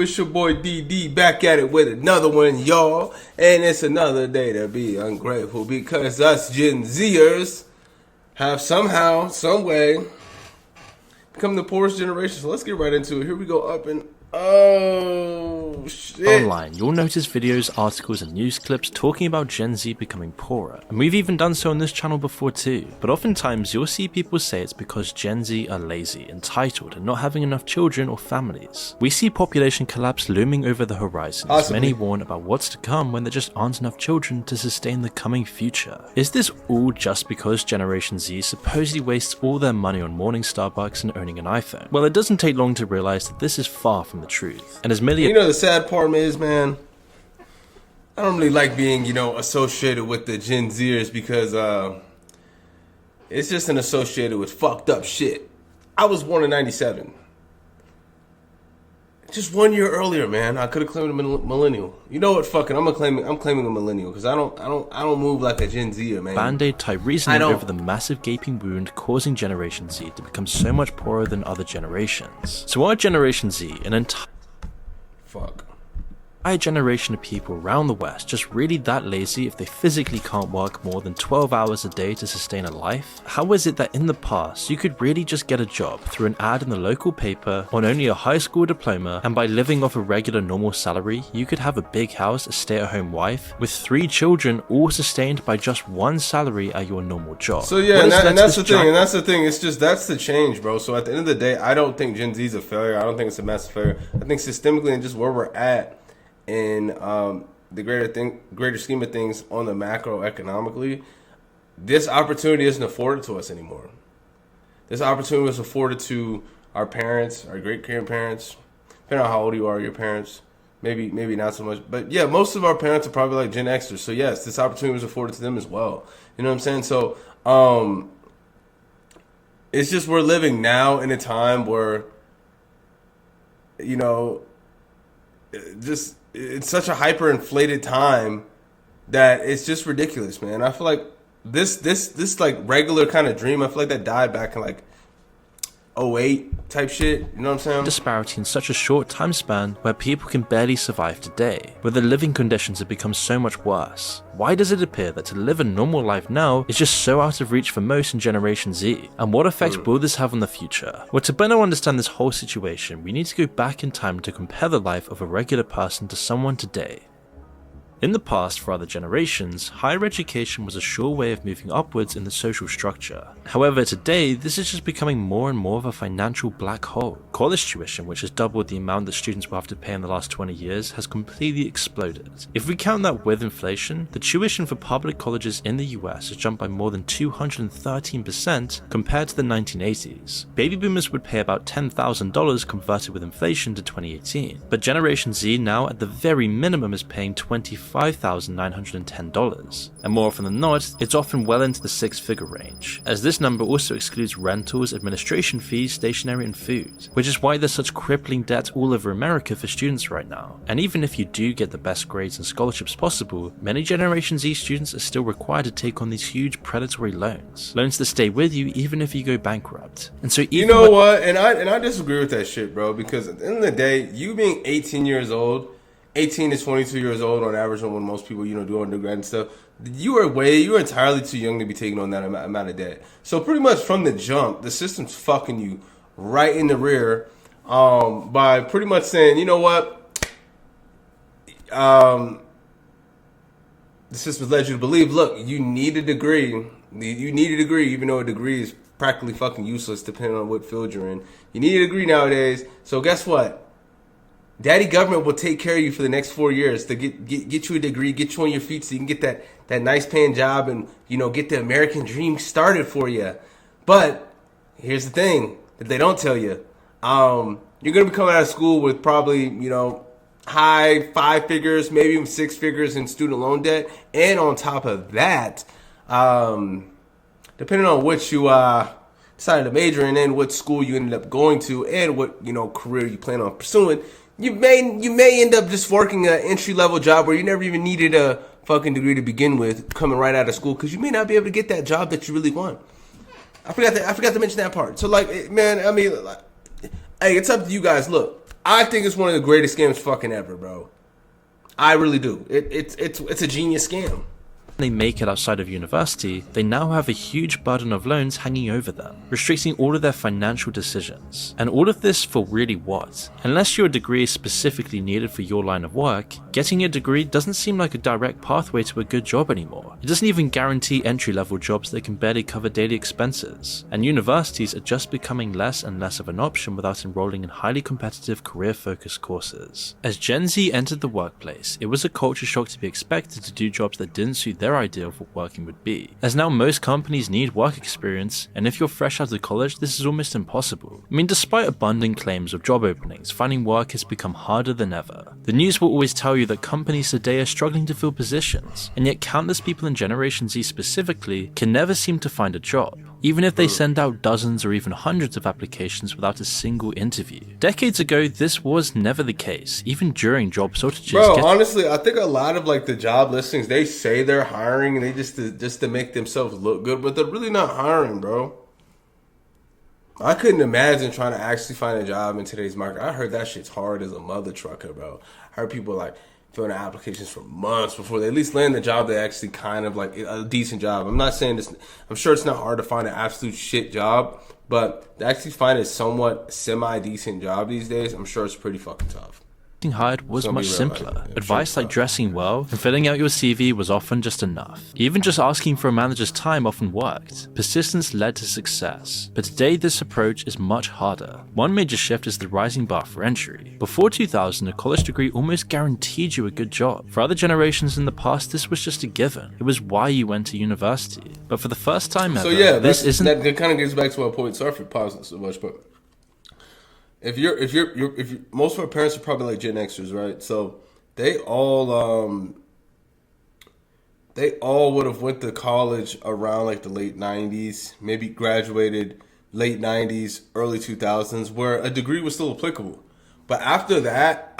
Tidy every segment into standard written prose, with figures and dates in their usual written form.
It's your boy DD back at it with another one, y'all. And it's another day to be ungrateful because us Gen Zers have somehow, some way, become the poorest generation. So let's get right into it. Here we go up and oh shit. Online, you'll notice videos, articles, and news clips talking about Gen Z becoming poorer. And we've even done so on this channel before too. But oftentimes, you'll see people say it's because Gen Z are lazy, entitled, and not having enough children or families. We see population collapse looming over the horizon, as many warn about what's to come when there just aren't enough children to sustain the coming future. Is this all just because Generation Z supposedly wastes all their money on morning Starbucks and owning an iPhone? Well, it doesn't take long to realize that this is far from the truth. And as merely the sad part is, man, I don't really like being, associated with the Gen Zers because it's just associated with fucked up shit. I was born in '97. Just 1 year earlier, man. I could have claimed a millennial. You know what? Fucking, I'm claiming a millennial because I don't move like a Gen Zer, man. Band-Aid type reasoning over the massive gaping wound causing Generation Z to become so much poorer than other generations. So our Generation Z, an entire generation of people around the West just really that lazy if they physically can't work more than 12 hours a day to sustain a life? How is it that in the past you could really just get a job through an ad in the local paper on only a high school diploma, and by living off a regular normal salary you could have a big house, a stay-at-home wife, with 3 children all sustained by just one salary at your normal job? So yeah, and that's the thing, it's just that's the change, bro. So at the end of the day, I don't think Gen Z is a failure. I don't think it's a massive failure. I think systemically and just where we're at in the greater scheme of things on the macroeconomically, this opportunity isn't afforded to us anymore. This opportunity was afforded to our parents, our great-grandparents, depending on how old you are, your parents, maybe not so much. But yeah, most of our parents are probably like Gen Xers. So yes, this opportunity was afforded to them as well. You know what I'm saying? So it's just we're living now in a time where, it's such a hyperinflated time that it's just ridiculous, man. I feel like this like regular kind of dream, I feel like that died back in like '08 type shit. You know what I'm saying? Disparity in such a short time span where people can barely survive today, where the living conditions have become so much worse. Why does it appear that to live a normal life now is just so out of reach for most in Generation Z? And what effect will this have on the future? Well, to better understand this whole situation, we need to go back in time to compare the life of a regular person to someone today. In the past, for other generations, higher education was a sure way of moving upwards in the social structure. However, today, this is just becoming more and more of a financial black hole. College tuition, which has doubled the amount that students will have to pay in the last 20 years, has completely exploded. If we count that with inflation, the tuition for public colleges in the US has jumped by more than 213% compared to the 1980s. Baby boomers would pay about $10,000 converted with inflation to 2018, but Generation Z now at the very minimum is paying $25,910, and more often than not, it's often well into the 6-figure range, as this number also excludes rentals, administration fees, stationery, and food, which is why there's such crippling debt all over America for students right now. And even if you do get the best grades and scholarships possible, many Generation Z students are still required to take on these huge predatory loans that stay with you even if you go bankrupt. And so even and I disagree with that shit, bro, because at the end of the day, you being 18 years old, 18 to 22 years old on average, when most people, do undergrad and stuff, you're entirely too young to be taking on that amount of debt. So pretty much from the jump, the system's fucking you right in the rear by pretty much saying, you know what, the system's led you to believe, look, you need a degree, even though a degree is practically fucking useless depending on what field you're in. You need a degree nowadays, so guess what? Daddy government will take care of you for the next 4 years to get you a degree, get you on your feet so you can get that nice paying job and, get the American dream started for you. But here's the thing that they don't tell you. You're going to be coming out of school with probably, high 5 figures, maybe even 6 figures in student loan debt. And on top of that, depending on what you decided to major in and what school you ended up going to and what, career you plan on pursuing, you may end up just working an entry-level job where you never even needed a fucking degree to begin with, coming right out of school, because you may not be able to get that job that you really want. I forgot to mention that part. So, like, man, I mean, hey, it's up to you guys. Look, I think it's one of the greatest scams fucking ever, bro. I really do. It's a genius scam. They make it outside of university, they now have a huge burden of loans hanging over them, restricting all of their financial decisions. And all of this for really what? Unless your degree is specifically needed for your line of work, getting a degree doesn't seem like a direct pathway to a good job anymore. It doesn't even guarantee entry-level jobs that can barely cover daily expenses. And universities are just becoming less and less of an option without enrolling in highly competitive career-focused courses. As Gen Z entered the workplace, it was a culture shock to be expected to do jobs that didn't suit their idea of what working would be, as now most companies need work experience, and if you're fresh out of college, this is almost impossible. I mean, despite abundant claims of job openings, finding work has become harder than ever. The news will always tell you that companies today are struggling to fill positions, and yet countless people in Generation Z specifically can never seem to find a job, even if they send out dozens or even hundreds of applications without a single interview. Decades ago, this was never the case, even during job shortages. Bro, honestly, I think a lot of like the job listings, they say they're hiring and they just to make themselves look good, but they're really not hiring, bro. I couldn't imagine trying to actually find a job in today's market. I heard that shit's hard as a mother trucker, bro. I heard people like filling out applications for months before they at least land the job they actually kind of like a decent job. I'm not saying this, I'm sure it's not hard to find an absolute shit job, but to actually find a somewhat semi-decent job these days, I'm sure it's pretty fucking tough. Getting hired was much simpler. Advice like dressing well and filling out your CV was often just enough. Even just asking for a manager's time often worked. Persistence led to success. But today this approach is much harder. One major shift is the rising bar for entry. Before 2000, a college degree almost guaranteed you a good job. For other generations in the past, this was just a given. It was why you went to university. But for the first time ever, this isn't... That kind of gets back to my point. Sorry for pausing so much, but... If most of our parents are probably like Gen Xers, right? So they all would have went to college around like the late 90s, maybe graduated late 90s, early 2000s, where a degree was still applicable. But after that,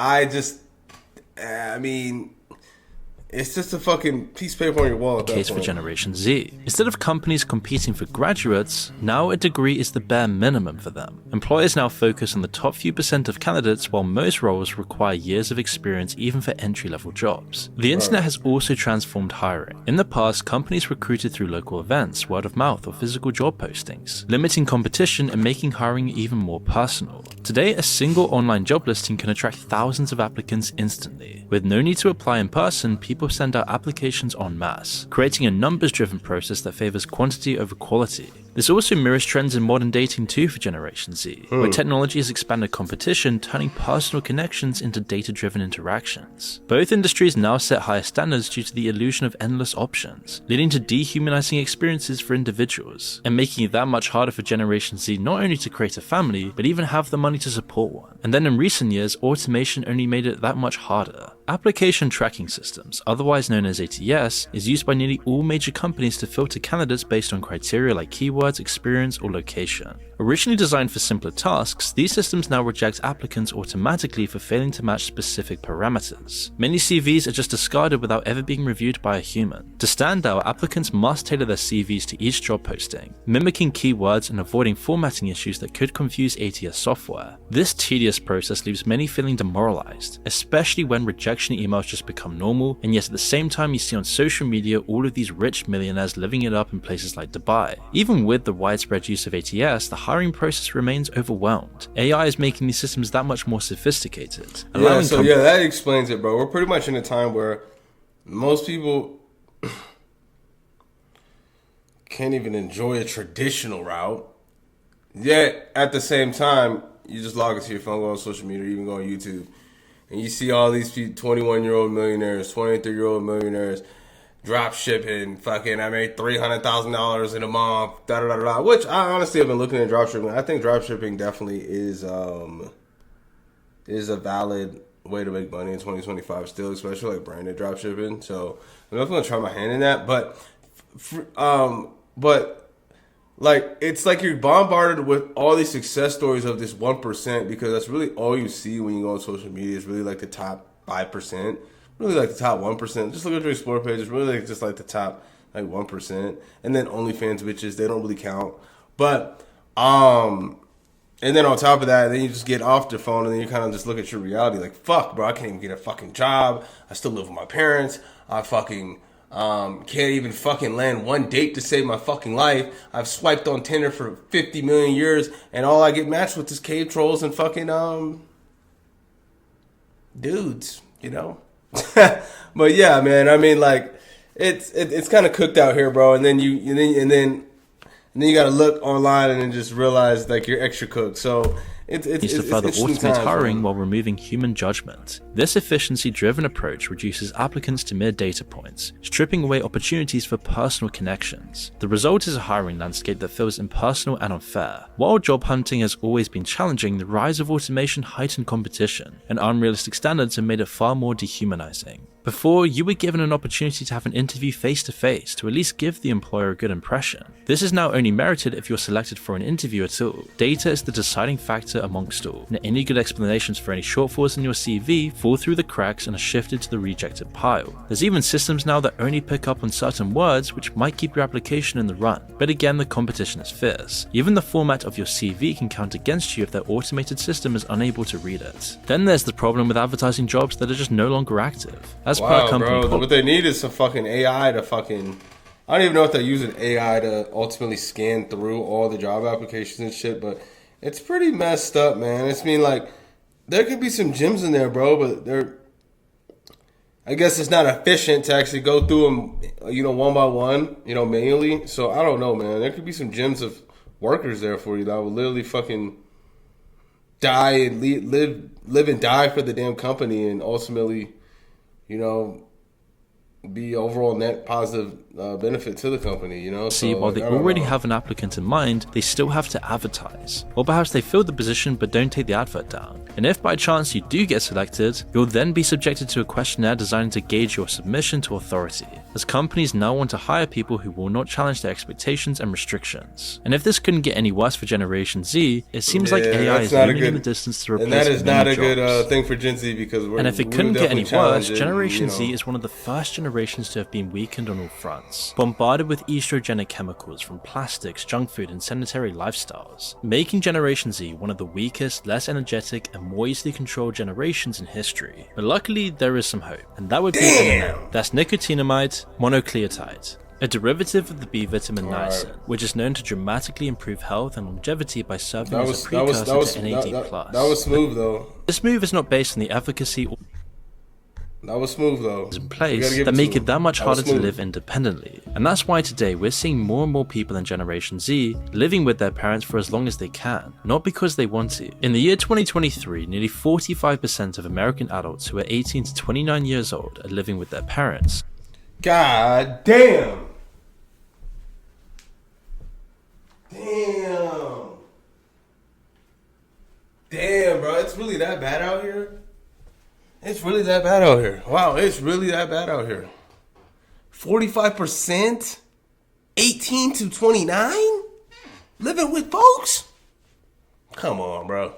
it's just a fucking piece of paper on your wall at that case point. For Generation Z. Instead of companies competing for graduates, now a degree is the bare minimum for them. Employers now focus on the top few percent of candidates, while most roles require years of experience even for entry-level jobs. The internet has also transformed hiring. In the past, companies recruited through local events, word of mouth, or physical job postings, limiting competition and making hiring even more personal. Today, a single online job listing can attract thousands of applicants instantly. With no need to apply in person, people send out applications en masse, creating a numbers-driven process that favors quantity over quality. This also mirrors trends in modern dating too for Generation Z, where technology has expanded competition, turning personal connections into data-driven interactions. Both industries now set higher standards due to the illusion of endless options, leading to dehumanizing experiences for individuals, and making it that much harder for Generation Z not only to create a family, but even have the money to support one. And then in recent years, automation only made it that much harder. Application tracking systems, otherwise known as ATS, is used by nearly all major companies to filter candidates based on criteria like keywords, experience, or location. Originally designed for simpler tasks, these systems now reject applicants automatically for failing to match specific parameters. Many CVs are just discarded without ever being reviewed by a human. To stand out, applicants must tailor their CVs to each job posting, mimicking keywords and avoiding formatting issues that could confuse ATS software. This tedious process leaves many feeling demoralized, especially when rejection emails just become normal, and yet at the same time you see on social media all of these rich millionaires living it up in places like Dubai. Even with the widespread use of ATS, the hiring process remains overwhelmed. AI is making these systems that much more sophisticated. That explains it, bro. We're pretty much in a time where most people can't even enjoy a traditional route. Yet, at the same time, you just log into your phone, go on social media, or even go on YouTube, and you see all these 21-year-old millionaires, 23-year-old millionaires, drop shipping, fucking, I made $300,000 in a month, which I honestly have been looking at drop shipping. I think drop shipping definitely is a valid way to make money in 2025 still, especially like branded drop shipping. So I'm definitely gonna try my hand in that, but like, it's like you're bombarded with all these success stories of this 1%, because that's really all you see when you go on social media is really like the top 5%, really like the top 1%. Just look at your Explore page. It's really like just like the top like 1%. And then OnlyFans bitches, they don't really count. But And then on top of that, then you just get off the phone and then you kind of just look at your reality like, fuck, bro, I can't even get a fucking job. I still live with my parents. I fucking can't even fucking land one date to save my fucking life. I've swiped on Tinder for 50 million years and all I get matched with is cave trolls and fucking dudes, you know? But yeah, man, I mean, like, it's kind of cooked out here, bro. And then you gotta look online and then just realize like you're extra cooked. So it's to further automate times, hiring man. while removing human judgment. This efficiency-driven approach reduces applicants to mere data points, stripping away opportunities for personal connections. The result is a hiring landscape that feels impersonal and unfair. While job hunting has always been challenging, the rise of automation heightened competition, and unrealistic standards have made it far more dehumanizing. Before, you were given an opportunity to have an interview face-to-face to at least give the employer a good impression. This is now only merited if you're selected for an interview at all. Data is the deciding factor amongst all, and any good explanations for any shortfalls in your CV fall through the cracks and are shifted to the rejected pile. There's even systems now that only pick up on certain words which might keep your application in the run, but again the competition is fierce. Even the format of your CV can count against you if their automated system is unable to read it. Then there's the problem with advertising jobs that are just no longer active. As per company bro, what they need is some fucking AI to fucking... I don't even know if they're using AI to ultimately scan through all the job applications and shit, but it's pretty messed up, man. It's mean like there could be some gems in there, bro, but they're... I guess it's not efficient to actually go through them, you know, one by one, you know, manually. So I don't know, man. There could be some gems of workers there for you that will literally fucking die and live and die for the damn company and ultimately, you know, be overall net positive benefit to the company, you know? See, so, while they already have an applicant in mind, they still have to advertise. Or perhaps they fill the position but don't take the advert down. And if by chance you do get selected, you'll then be subjected to a questionnaire designed to gauge your submission to authority, as companies now want to hire people who will not challenge their expectations and restrictions. And if this couldn't get any worse for Generation Z, it seems like AI is looming in the distance to replace and that is not a jobs. good thing for Gen Z because and if it couldn't get any worse, Generation Z is one of the first generations to have been weakened on all fronts, bombarded with estrogenic chemicals from plastics, junk food, and sedentary lifestyles, making Generation Z one of the weakest, less energetic, and more easily controlled generations in history. But luckily, there is some hope, and that would be NMN. That's nicotinamide monocleotide, a derivative of the B vitamin niacin, which is known to dramatically improve health and longevity by serving as a precursor to NAD+. That was smooth, though. This move is not based on the efficacy or that was smooth, though. In place that make it that much harder to live independently. And that's why today we're seeing more and more people in Generation Z living with their parents for as long as they can, not because they want to. In the year 2023, nearly 45% of American adults who are 18 to 29 years old are living with their parents. God damn! Damn! Damn, bro, it's really that bad out here? It's really that bad out here. Wow, it's really that bad out here. 45%? 18 to 29? Living with folks? Come on, bro.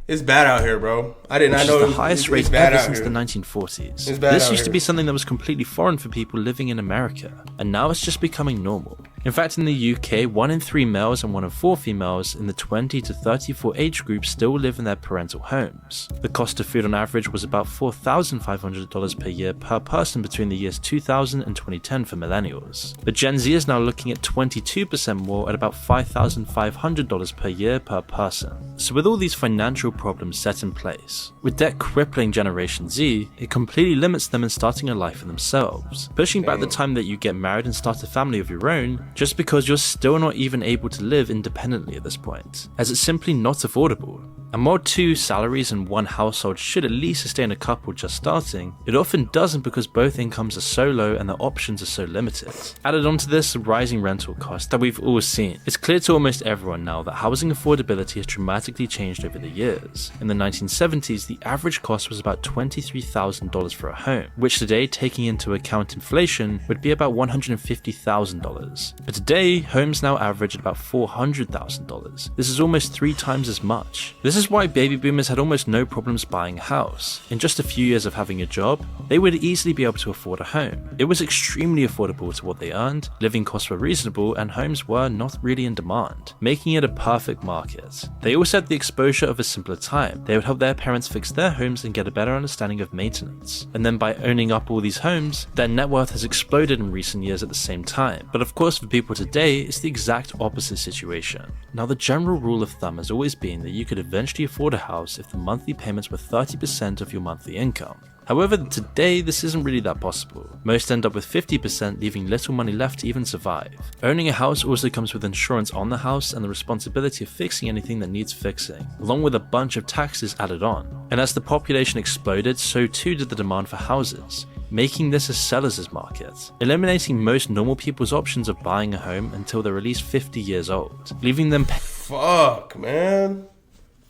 It's bad out here, bro. I did not know it was the highest rate ever since the 1940s. This used to be here. something that was completely foreign for people living in America, and now it's just becoming normal. In fact, in the UK, 1 in 3 males and 1 in 4 females in the 20 to 34 age group still live in their parental homes. The cost of food on average was about $4,500 per year per person between the years 2000 and 2010 for millennials. But Gen Z is now looking at 22% more at about $5,500 per year per person. So with all these financial problems set in place, with debt crippling Generation Z, it completely limits them in starting a life for themselves, pushing back the time that you get married and start a family of your own, just because you're still not even able to live independently at this point, as it's simply not affordable. And while 2 salaries in one household should at least sustain a couple just starting, it often doesn't because both incomes are so low and the options are so limited. Added onto this, rising rental costs that we've all seen. It's clear to almost everyone now that housing affordability has dramatically changed over the years. In the 1970s, the average cost was about $23,000 for a home, which today, taking into account inflation, would be about $150,000. But today, homes now average at about $400,000. This is almost 3 times as much. This is why baby boomers had almost no problems buying a house. In just a few years of having a job, they would easily be able to afford a home. It was extremely affordable to what they earned, living costs were reasonable, and homes were not really in demand, making it a perfect market. They also had the exposure of a simpler time. They would help their parents fix their homes and get a better understanding of maintenance. And then by owning up all these homes, their net worth has exploded in recent years at the same time. But of course for people today, it's the exact opposite situation. Now the general rule of thumb has always been that you could eventually afford a house if the monthly payments were 30% of your monthly income. However, today this isn't really that possible. Most end up with 50%, leaving little money left to even survive. Owning a house also comes with insurance on the house and the responsibility of fixing anything that needs fixing, along with a bunch of taxes added on. And as the population exploded, so too did the demand for houses, making this a seller's market, eliminating most normal people's options of buying a home until they're at least 50 years old, leaving them Fuck, man.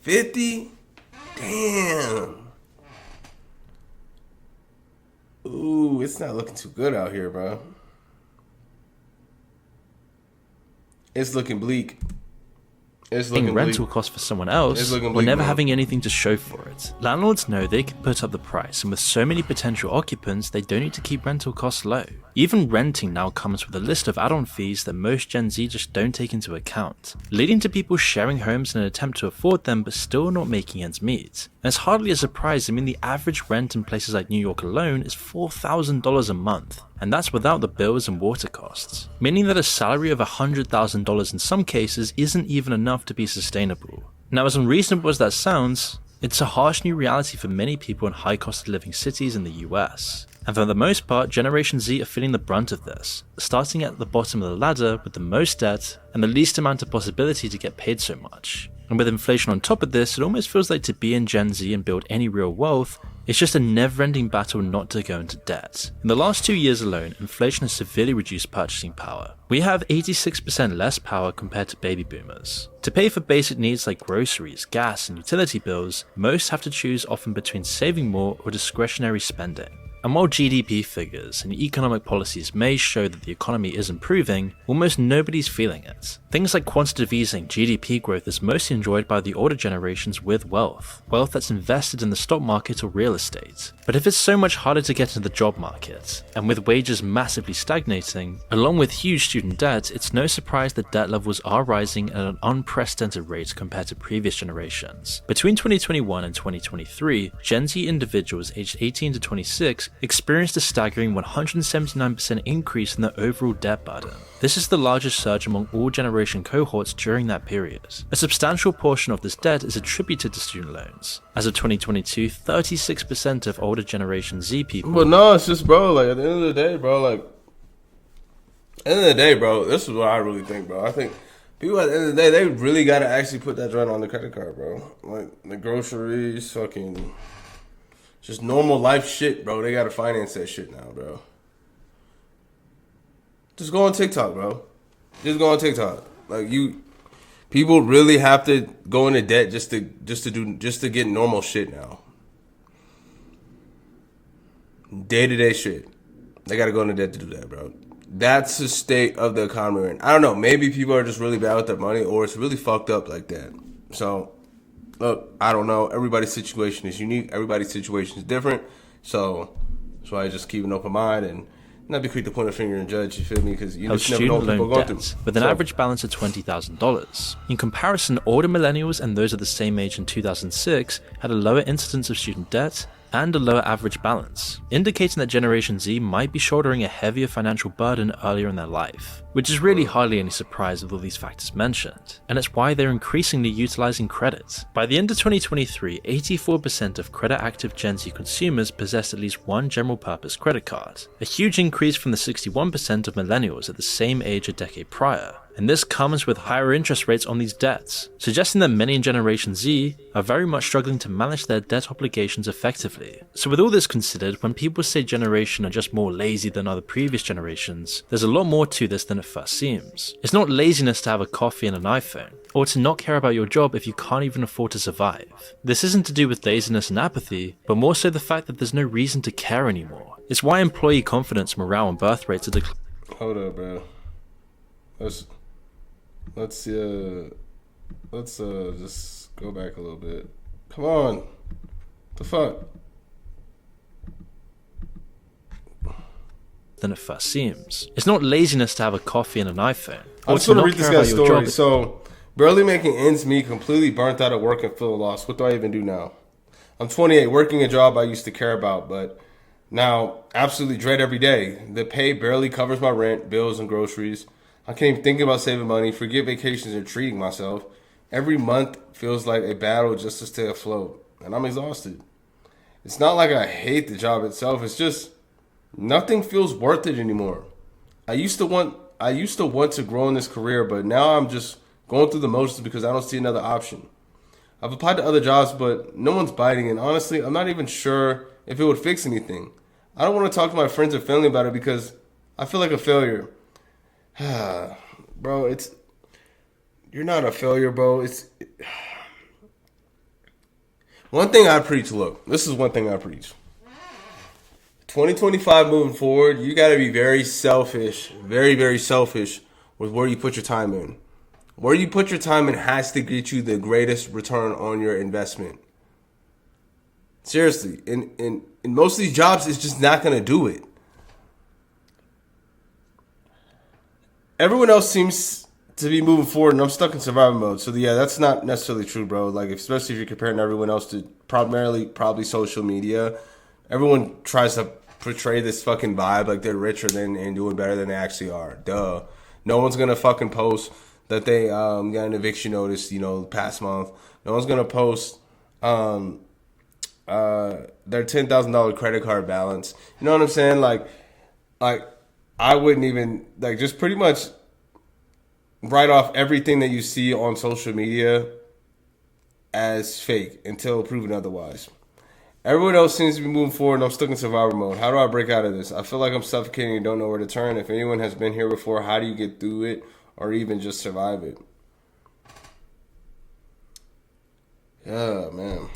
50? Damn. Ooh, it's not looking too good out here, bro. It's looking bleak. It's looking paying rental bleak. costs for someone else, It's looking or bleak, never man. having anything to show for it. Landlords know they can put up the price, and with so many potential occupants, they don't need to keep rental costs low. Even renting now comes with a list of add-on fees that most Gen Z just don't take into account, leading to people sharing homes in an attempt to afford them but still not making ends meet. And it's hardly a surprise. I mean, the average rent in places like New York alone is $4,000 a month, and that's without the bills and water costs, meaning that a salary of $100,000 in some cases isn't even enough to be sustainable. Now, as unreasonable as that sounds, it's a harsh new reality for many people in high cost of living cities in the US. And for the most part, Generation Z are feeling the brunt of this, starting at the bottom of the ladder with the most debt and the least amount of possibility to get paid so much. And with inflation on top of this, it almost feels like to be in Gen Z and build any real wealth, it's just a never-ending battle not to go into debt. In the last 2 years alone, inflation has severely reduced purchasing power. We have 86% less power compared to baby boomers. To pay for basic needs like groceries, gas, and utility bills, most have to choose often between saving more or discretionary spending. And while GDP figures and economic policies may show that the economy is improving, almost nobody's feeling it. Things like quantitative easing GDP growth is mostly enjoyed by the older generations with wealth that's invested in the stock market or real estate. But if it's so much harder to get into the job market, and with wages massively stagnating, along with huge student debt, it's no surprise that debt levels are rising at an unprecedented rate compared to previous generations. Between 2021 and 2023, Gen Z individuals aged 18 to 26 experienced a staggering 179% increase in their overall debt burden. This is the largest surge among all generation cohorts during that period. A substantial portion of this debt is attributed to student loans. As of 2022, 36% of older generation Z people... But no, it's just, bro, like, at the end of the day, bro, this is what I really think, bro. I think people at the end of the day, they really got to actually put that joint on the credit card, bro. Like, the groceries, fucking... just normal life shit, bro. They got to finance that shit now, bro. Just go on TikTok, bro. Just go on TikTok. Like, people really have to go into debt just to get normal shit now. Day-to-day shit. They got to go into debt to do that, bro. That's the state of the economy we're in. I don't know. Maybe people are just really bad with their money, or it's really fucked up like that. So, look, I don't know. Everybody's situation is unique. Everybody's situation is different. So, that's why I just keep an open mind and not be quick to point a finger and judge, you feel me? Because you just never know what people are going through. With an average balance of $20,000. In comparison, older millennials and those of the same age in 2006 had a lower incidence of student debt and a lower average balance, indicating that Generation Z might be shouldering a heavier financial burden earlier in their life, which is really hardly any surprise with all these factors mentioned, and it's why they're increasingly utilizing credit. By the end of 2023, 84% of credit-active Gen Z consumers possessed at least one general-purpose credit card, a huge increase from the 61% of millennials at the same age a decade prior. And this comes with higher interest rates on these debts, suggesting that many in Generation Z are very much struggling to manage their debt obligations effectively. So with all this considered, when people say generation are just more lazy than other previous generations, there's a lot more to this than it first seems. It's not laziness to have a coffee and an iPhone, or to not care about your job if you can't even afford to survive. This isn't to do with laziness and apathy, but more so the fact that there's no reason to care anymore. It's why employee confidence, morale, and birth rates are declining. Hold up, bro. Let's just Go back a little bit. Come on. The fuck? Than it first seems. It's not laziness to have a coffee and an iPhone. I just want to read this guy's story. So, barely making ends meet, completely burnt out at work and feel lost. What do I even do now? I'm 28, working a job I used to care about, but now absolutely dread every day. The pay barely covers my rent, bills, and groceries. I can't even think about saving money, forget vacations, and treating myself. Every month feels like a battle just to stay afloat, and I'm exhausted. It's not like I hate the job itself, it's just nothing feels worth it anymore. I used to want to grow in this career, but now I'm just going through the motions because I don't see another option. I've applied to other jobs, but no one's biting, and honestly, I'm not even sure if it would fix anything. I don't want to talk to my friends or family about it because I feel like a failure. Bro, you're not a failure, bro. One thing I preach, look, this is one thing I preach. 2025 moving forward, you got to be very selfish, very, very selfish with where you put your time in. Where you put your time in has to get you the greatest return on your investment. Seriously, in most of these jobs, it's just not going to do it. Everyone else seems to be moving forward, and I'm stuck in survival mode. So yeah, that's not necessarily true, bro. Like, especially if you're comparing everyone else to probably social media. Everyone tries to portray this fucking vibe like they're richer than and doing better than they actually are. Duh. No one's gonna fucking post that they got an eviction notice, past month. No one's gonna post their $10,000 credit card balance. You know what I'm saying? Like I wouldn't even just pretty much write off everything that you see on social media as fake until proven otherwise. Everyone else seems to be moving forward, and I'm stuck in survival mode. How do I break out of this? I feel like I'm suffocating and don't know where to turn. If anyone has been here before, how do you get through it or even just survive it? Yeah, man.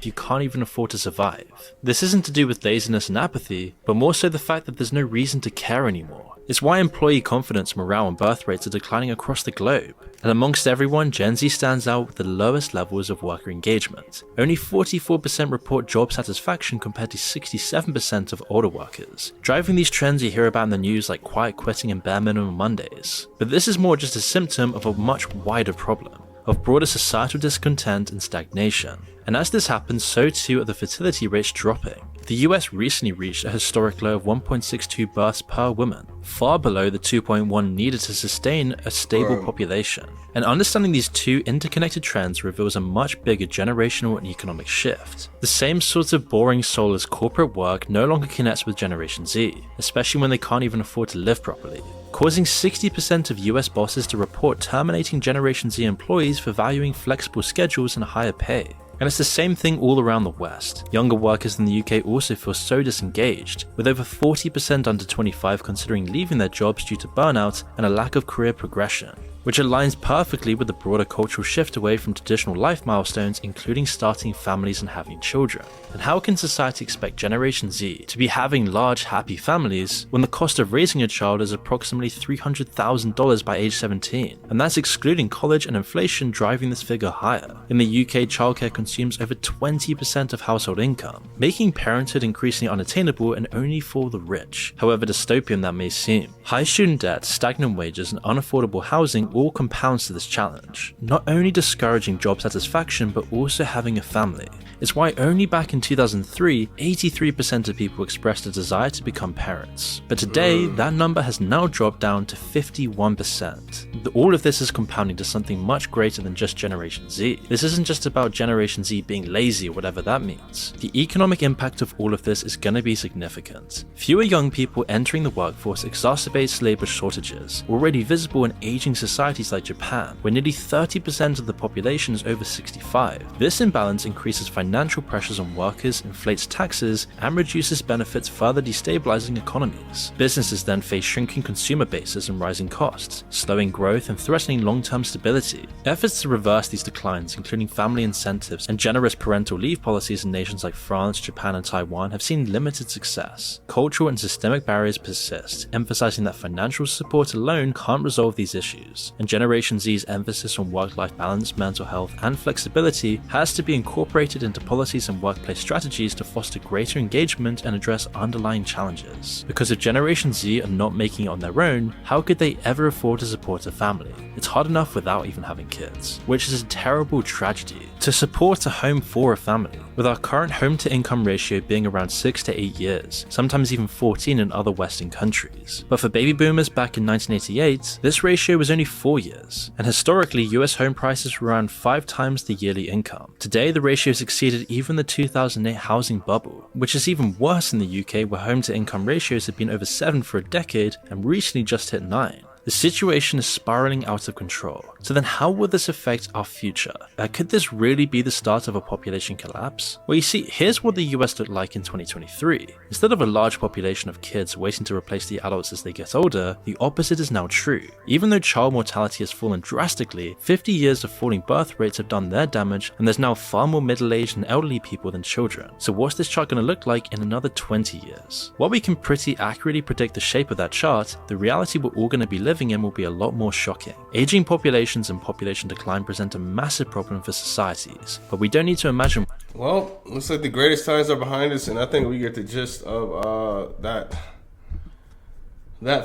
You can't even afford to survive. This isn't to do with laziness and apathy, but more so the fact that there's no reason to care anymore. It's why employee confidence, morale, and birth rates are declining across the globe. And amongst everyone, Gen Z stands out with the lowest levels of worker engagement. Only 44% report job satisfaction compared to 67% of older workers, driving these trends you hear about in the news like quiet quitting and bare minimum Mondays. But this is more just a symptom of a much wider problem of broader societal discontent and stagnation. And as this happens, so too are the fertility rates dropping. The US recently reached a historic low of 1.62 births per woman, far below the 2.1 needed to sustain a stable population. And understanding these two interconnected trends reveals a much bigger generational and economic shift. The same sort of boring soulless corporate work no longer connects with Generation Z, especially when they can't even afford to live properly, causing 60% of US bosses to report terminating Generation Z employees for valuing flexible schedules and higher pay. And it's the same thing all around the West. Younger workers in the UK also feel so disengaged, with over 40% under 25 considering leaving their jobs due to burnout and a lack of career progression, which aligns perfectly with the broader cultural shift away from traditional life milestones, including starting families and having children. And how can society expect Generation Z to be having large, happy families when the cost of raising a child is approximately $300,000 by age 17? And that's excluding college and inflation driving this figure higher. In the UK, childcare consumes over 20% of household income, making parenthood increasingly unattainable and only for the rich, however dystopian that may seem. High student debt, stagnant wages, and unaffordable housing all compounds to this challenge, not only discouraging job satisfaction but also having a family. It's why only back in 2003, 83% of people expressed a desire to become parents. But today, that number has now dropped down to 51%. All of this is compounding to something much greater than just Generation Z. This isn't just about Generation Z being lazy or whatever that means. The economic impact of all of this is going to be significant. Fewer young people entering the workforce exacerbates labor shortages, already visible in aging societies like Japan, where nearly 30% of the population is over 65. This imbalance increases financial pressures on workers, inflates taxes, and reduces benefits, further destabilizing economies. Businesses then face shrinking consumer bases and rising costs, slowing growth and threatening long-term stability. Efforts to reverse these declines, including family incentives and generous parental leave policies in nations like France, Japan, and Taiwan, have seen limited success. Cultural and systemic barriers persist, emphasizing that financial support alone can't resolve these issues. years, and Generation Z's emphasis on work-life balance, mental health, and flexibility has to be incorporated into policies and workplace strategies to foster greater engagement and address underlying challenges. Because if Generation Z are not making it on their own, how could they ever afford to support a family? It's hard enough without even having kids, which is a terrible tragedy. To support a home for a family, with our current home-to-income ratio being around 6 to 8 years, sometimes even 14 in other Western countries. But for baby boomers back in 1988, this ratio was only 4 years, and historically US home prices were around 5 times the yearly income. Today the ratio has exceeded even the 2008 housing bubble, which is even worse in the UK where home-to-income ratios have been over 7 for a decade and recently just hit 9. The situation is spiraling out of control. So then how will this affect our future? Could this really be the start of a population collapse? Well, you see, here's what the US looked like in 2023. Instead of a large population of kids waiting to replace the adults as they get older, the opposite is now true. Even though child mortality has fallen drastically, 50 years of falling birth rates have done their damage, and there's now far more middle-aged and elderly people than children. So what's this chart going to look like in another 20 years? While we can pretty accurately predict the shape of that chart, the reality we're all going to be living in will be a lot more shocking. Aging populations and population decline present a massive problem for societies, but we don't need to imagine. Well, looks like the greatest times are behind us, and I think we get the gist of that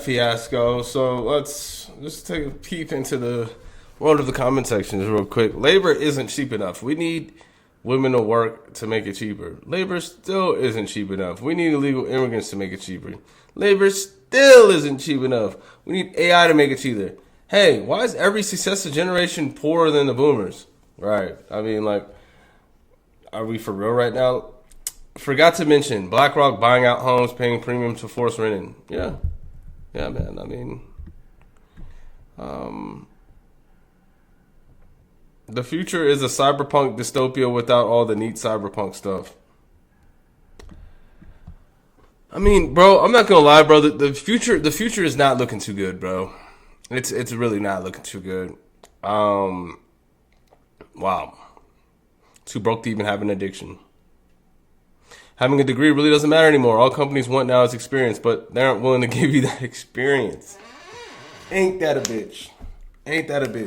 fiasco. So let's just take a peep into the world of the comment sections real quick. Labor isn't cheap enough. We need women to work to make it cheaper. Labor still isn't cheap enough. We need illegal immigrants to make it cheaper. Labor still isn't cheap enough. We need AI to make it cheaper. Hey, why is every successive generation poorer than the boomers? Right. I mean, like, are we for real right now? Forgot to mention BlackRock buying out homes, paying premiums for forced renting. Yeah, man. I mean, the future is a cyberpunk dystopia without all the neat cyberpunk stuff. I mean, bro, I'm not gonna lie, bro. The future is not looking too good, bro. It's really not looking too good. Wow. Too broke to even have an addiction. Having a degree really doesn't matter anymore. All companies want now is experience, but they aren't willing to give you that experience. Ain't that a bitch? Ain't that a bitch?